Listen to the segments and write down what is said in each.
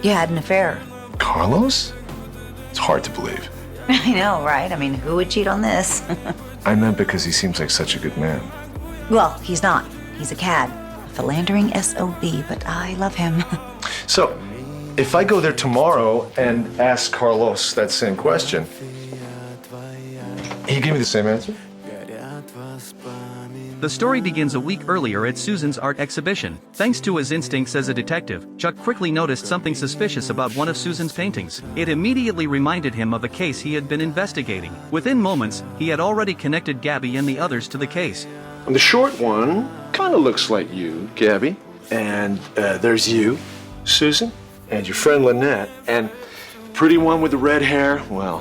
You had an affair. Carlos? It's hard to believe. I know, right? I mean, who would cheat on this? I meant because he seems like such a good man. Well, he's not. He's a cad. A philandering SOB, but I love him. So, if I go there tomorrow and ask Carlos that same question, he gave me the same answer? The story begins a week earlier at Susan's art exhibition. Thanks to his instincts as a detective, Chuck quickly noticed something suspicious about one of Susan's paintings. It immediately reminded him of a case he had been investigating. Within moments, he had already connected Gabby and the others to the case. And the short one kind of looks like you, Gabby. And there's you, Susan, and your friend Lynette. And the pretty one with the red hair, well,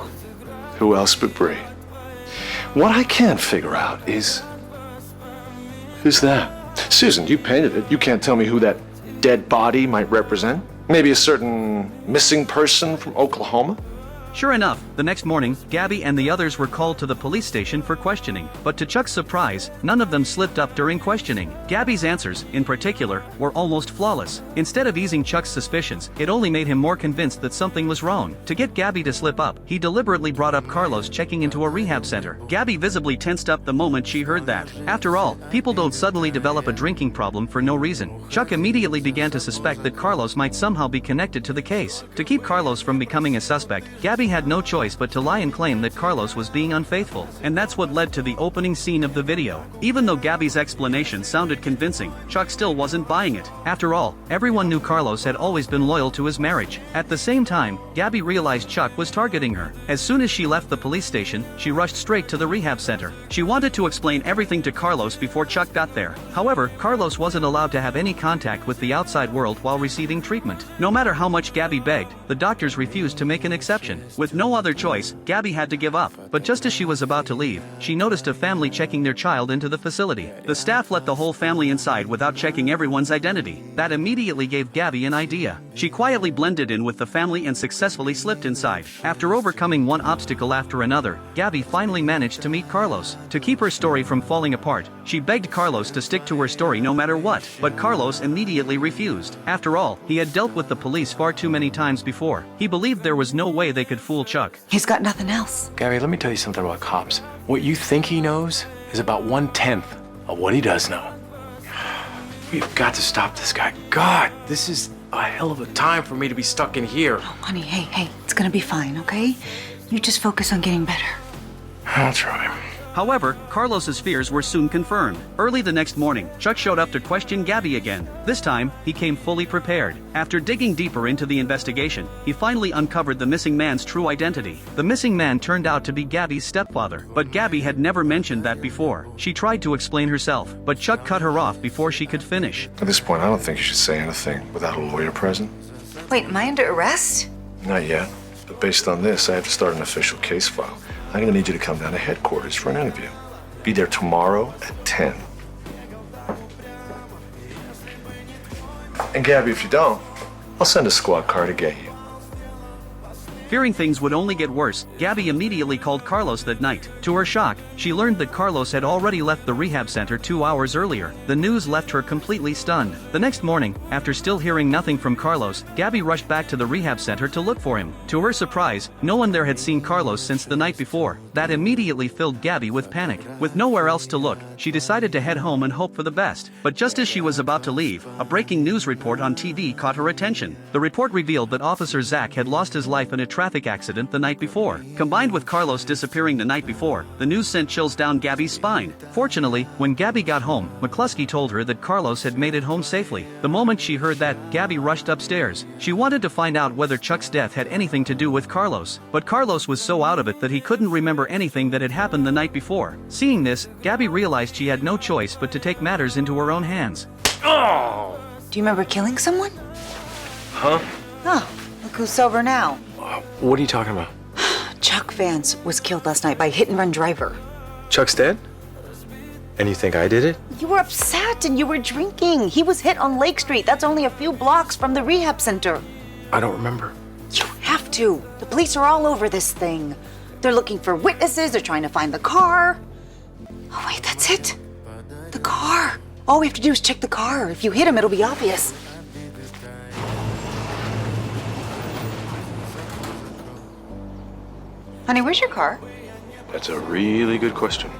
who else but Bree? What I can't figure out is, who's that? Susan, you painted it. You can't tell me who that dead body might represent? Maybe a certain missing person from Oklahoma? Sure enough, the next morning, Gabby and the others were called to the police station for questioning. But to Chuck's surprise, none of them slipped up during questioning. Gabby's answers, in particular, were almost flawless. Instead of easing Chuck's suspicions, it only made him more convinced that something was wrong. To get Gabby to slip up, he deliberately brought up Carlos checking into a rehab center. Gabby visibly tensed up the moment she heard that. After all, people don't suddenly develop a drinking problem for no reason. Chuck immediately began to suspect that Carlos might somehow be connected to the case. To keep Carlos from becoming a suspect, Gabby had no choice but to lie and claim that Carlos was being unfaithful, and that's what led to the opening scene of the video. Even though Gabby's explanation sounded convincing, Chuck still wasn't buying it. After all, everyone knew Carlos had always been loyal to his marriage. At the same time, Gabby realized Chuck was targeting her. As soon as she left the police station, she rushed straight to the rehab center. She wanted to explain everything to Carlos before Chuck got there. However, Carlos wasn't allowed to have any contact with the outside world while receiving treatment. No matter how much Gabby begged, the doctors refused to make an exception. With no other choice, Gabby had to give up. But just as she was about to leave, she noticed a family checking their child into the facility. The staff let the whole family inside without checking everyone's identity. That immediately gave Gabby an idea. She quietly blended in with the family and successfully slipped inside. After overcoming one obstacle after another, Gabby finally managed to meet Carlos. To keep her story from falling apart, she begged Carlos to stick to her story no matter what, but Carlos immediately refused. After all, he had dealt with the police far too many times before. He believed there was no way they could fool Chuck. He's got nothing else. Gabby, let me tell you something about cops. What you think he knows is about 1/10 of what he does know. We've got to stop this guy. God, this is a hell of a time for me to be stuck in here. Oh, honey, hey, it's gonna be fine, okay? You just focus on getting better. I'll try. However, Carlos's fears were soon confirmed. Early the next morning, Chuck showed up to question Gabby again. This time, he came fully prepared. After digging deeper into the investigation, he finally uncovered the missing man's true identity. The missing man turned out to be Gabby's stepfather, but Gabby had never mentioned that before. She tried to explain herself, but Chuck cut her off before she could finish. At this point, I don't think you should say anything without a lawyer present. Wait, am I under arrest? Not yet. But based on this, I have to start an official case file. I'm gonna need you to come down to headquarters for an interview. Be there tomorrow at 10. And Gabby, if you don't, I'll send a squad car to get you. Fearing things would only get worse, Gabby immediately called Carlos that night. To her shock, she learned that Carlos had already left the rehab center 2 hours earlier. The news left her completely stunned. The next morning, after still hearing nothing from Carlos, Gabby rushed back to the rehab center to look for him. To her surprise, no one there had seen Carlos since the night before. That immediately filled Gabby with panic. With nowhere else to look, she decided to head home and hope for the best. But just as she was about to leave, a breaking news report on TV caught her attention. The report revealed that Officer Zach had lost his life in a traffic accident the night before. Combined with Carlos disappearing the night before, the news sent chills down Gabby's spine. Fortunately, when Gabby got home, McCluskey told her that Carlos had made it home safely. The moment she heard that, Gabby rushed upstairs. She wanted to find out whether Chuck's death had anything to do with Carlos, but Carlos was so out of it that he couldn't remember anything that had happened the night before. Seeing this, Gabby realized she had no choice but to take matters into her own hands. Oh! Do you remember killing someone? Huh? Oh, look who's sober now. What are you talking about? Chuck Vance was killed last night by a hit-and-run driver. Chuck's dead? And you think I did it? You were upset and you were drinking. He was hit on Lake Street. That's only a few blocks from the rehab center. I don't remember. You have to. The police are all over this thing. They're looking for witnesses. They're trying to find the car. Oh, wait, that's it. The car. All we have to do is check the car. If you hit him, it'll be obvious. Honey, where's your car? That's a really good question.